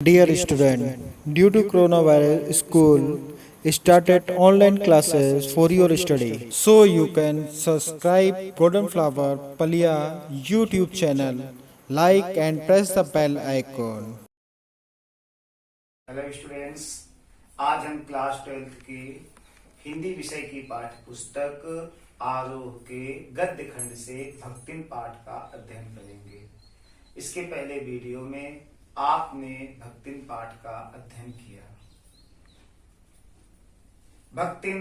Dear student, due to coronavirus, school started online classes for your study. So you can subscribe Golden Flower Palia YouTube channel, like and press the bell icon. Hello students, आज हम class 12th के हिंदी विषय की पाठ्य पुस्तक आरोह के गद्य खंड से भक्तिम पाठ का अध्ययन करेंगे। इसके पहले वीडियो में आपने भक्तिम पाठ का अध्ययन किया। भक्तिम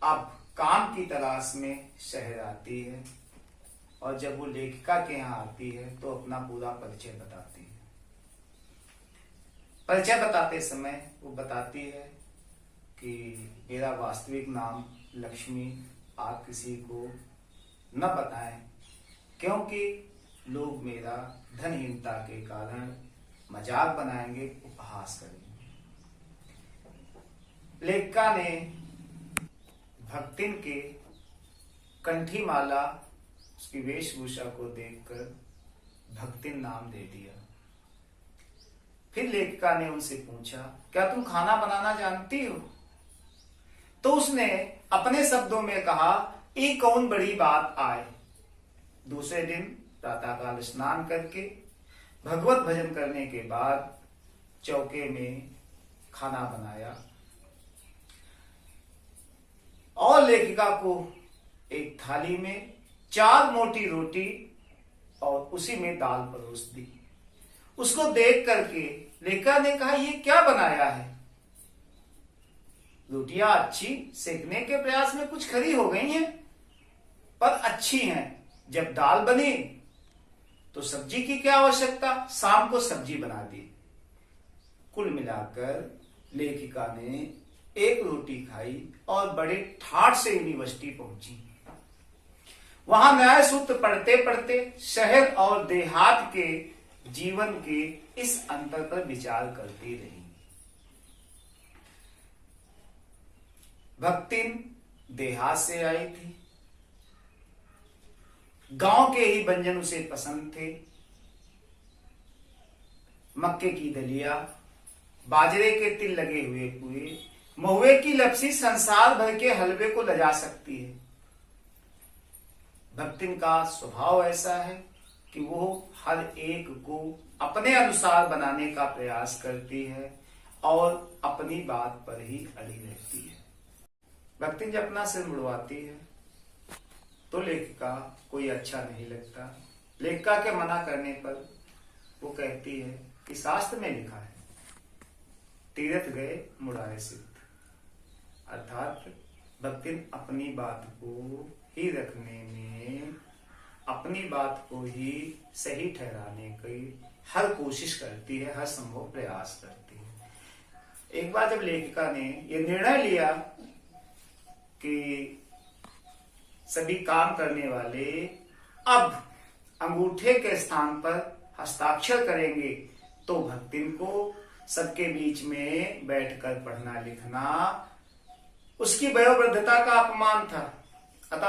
अब काम की तलाश में शहर आती है और जब वो लेखिका के यहाँ आती है तो अपना पूरा परिचय बताती है। परिचय बताते समय वो बताती है कि मेरा वास्तविक नाम लक्ष्मी, आप किसी को न बताएं क्योंकि लोग मेरा धनहीनता के कारण मजाक बनाएंगे, उपहास करेंगे। लेखिका ने भक्तिम के कंठी माला, उसकी वेशभूषा को देखकर भक्तिम नाम दे दिया। फिर लेखिका ने उनसे पूछा, क्या तुम खाना बनाना जानती हो? तो उसने अपने शब्दों में कहा, ये कौन बड़ी बात आए। दूसरे दिन प्रातःकाल स्नान करके भगवत भजन करने के बाद चौके में खाना बनाया और लेखिका को एक थाली में 4 मोटी रोटी और उसी में दाल परोस दी। उसको देख करके लेखिका ने कहा, ये क्या बनाया है? रोटियां अच्छी सेकने के प्रयास में कुछ खरी हो गई हैं, पर अच्छी हैं। जब दाल बनी तो सब्जी की क्या आवश्यकता, शाम को सब्जी बना दी। कुल मिलाकर लेखिका ने एक रोटी खाई और बड़े ठाठ से यूनिवर्सिटी पहुंची। वहां न्याय सूत्र पढ़ते पढ़ते शहर और देहात के जीवन के इस अंतर पर विचार करती रही। भक्तिम देहात से आई थी, गांव के ही व्यंजन उसे पसंद थे। मक्के की दलिया, बाजरे के तिल लगे हुए पुए, महुए की लपसी संसार भर के हलवे को लजा सकती है। भक्तिम का स्वभाव ऐसा है कि वो हर एक को अपने अनुसार बनाने का प्रयास करती है और अपनी बात पर ही अड़ी रहती है। भक्तिम जब अपना सिर मुड़वाती है तो लेखिका कोई अच्छा नहीं लगता। लेखिका के मना करने पर वो कहती है कि शास्त्र में लिखा है, तीर्थ गए मुड़ाए सिद्ध। अर्थात भक्तिम अपनी बात को ही रखने में, अपनी बात को ही सही ठहराने की हर कोशिश करती है, हर संभव प्रयास करती है। एक बार जब लेखिका ने यह निर्णय लिया कि सभी काम करने वाले अब अंगूठे के स्थान पर हस्ताक्षर करेंगे, तो भक्तिम को सबके बीच में बैठकर पढ़ना लिखना उसकी वयोवृद्धता का अपमान था। अतः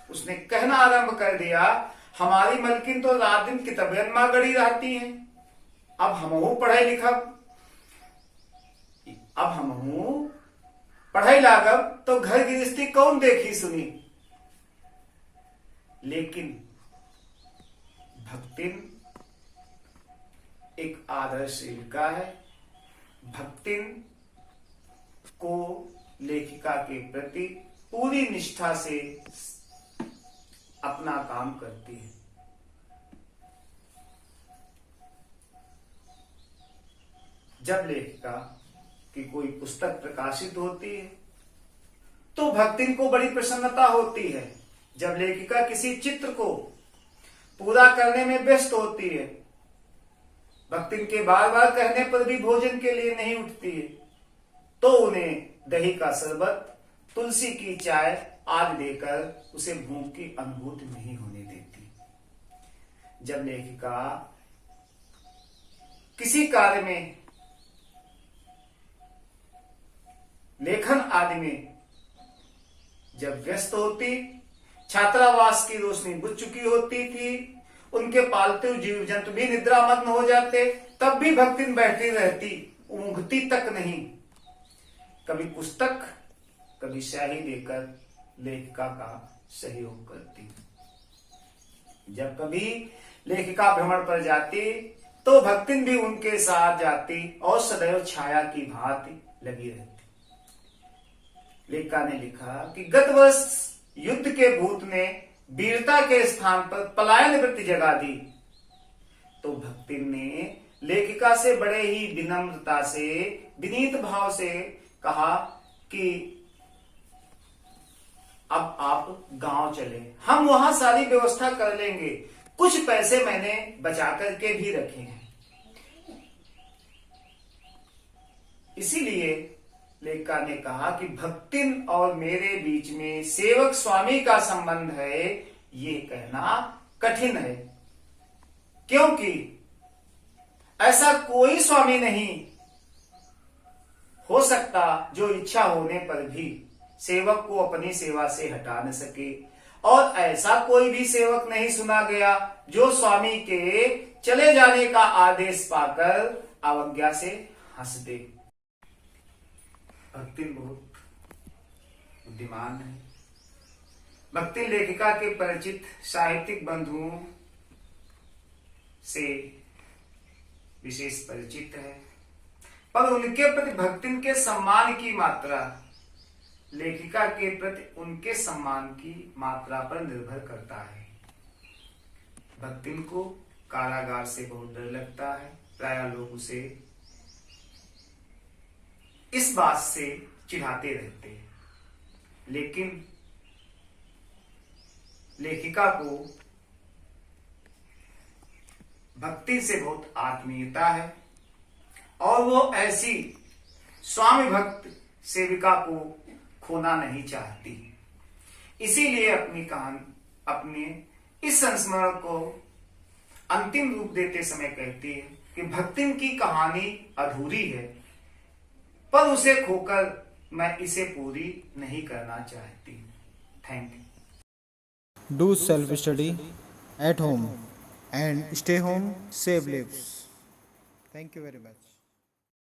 उसने कहना आरंभ कर दिया, हमारी मलकिन तो रात दिन की तबियत मां गड़ी रहती है, अब हमहू पढ़ाई लागब तो घर गृहस्थी कौन देखी सुनी। लेकिन भक्तिम एक आदर्श लेखिका है। भक्तिम को लेखिका के प्रति पूरी निष्ठा से अपना काम करती है। जब लेखिका की कोई पुस्तक प्रकाशित होती है तो भक्तिम को बड़ी प्रसन्नता होती है। जब लेखिका किसी चित्र को पूरा करने में व्यस्त होती है, भक्तिम के बार बार कहने पर भी भोजन के लिए नहीं उठती है, तो उन्हें दही का शरबत, तुलसी की चाय आदि देकर उसे भूख की अनुभूति नहीं होने देती। जब लेखिका किसी कार्य में, लेखन आदि में जब व्यस्त होती, छात्रावास की रोशनी बुझ चुकी होती थी उनके पालतू जीव जंतु भी निद्रा मग्न हो जाते, तब भी भक्तिन बैठी रहती, ऊँघती तक नहीं। कभी पुस्तक कभी स्याही देकर लेखिका का सहयोग करती। जब कभी लेखिका भ्रमण पर जाती तो भक्तिन भी उनके साथ जाती और सदैव छाया की भांति लगी रहती। लेखिका ने लिखा कि गत वर्ष युद्ध के भूत ने वीरता के स्थान पर पलायन वृत्ति जगा दी, तो भक्तिन ने लेखिका से बड़े ही विनम्रता से, विनीत भाव से कहा कि अब आप गांव चले, हम वहां सारी व्यवस्था कर लेंगे, कुछ पैसे मैंने बचा करके भी रखे हैं। इसीलिए लेखिका ने कहा कि भक्तिन और मेरे बीच में सेवक स्वामी का संबंध है, ये कहना कठिन है, क्योंकि ऐसा कोई स्वामी नहीं हो सकता जो इच्छा होने पर भी सेवक को अपनी सेवा से हटा न सके, और ऐसा कोई भी सेवक नहीं सुना गया जो स्वामी के चले जाने का आदेश पाकर अवज्ञा से हंस दे। भक्तिन बहुत बुद्धिमान है। भक्तिन लेखिका के परिचित साहित्यिक बंधुओं से विशेष परिचित है, पर उनके प्रति भक्तिन के सम्मान की मात्रा लेखिका के प्रति उनके सम्मान की मात्रा पर निर्भर करता है। भक्तिन को कारागार से बहुत डर लगता है, प्रायः लोग उसे इस बात से चिढ़ाते रहते हैं, लेकिन लेखिका को भक्ति से बहुत आत्मीयता है और वो ऐसी स्वामी भक्त सेविका को खोना नहीं चाहती। इसीलिए अपने इस संस्मरण को अंतिम रूप देते समय कहती है कि भक्तिन की कहानी अधूरी है, पर उसे खोकर मैं इसे पूरी नहीं करना चाहती। Thank you. Do self study at home and stay home, save lives. Thank you very much.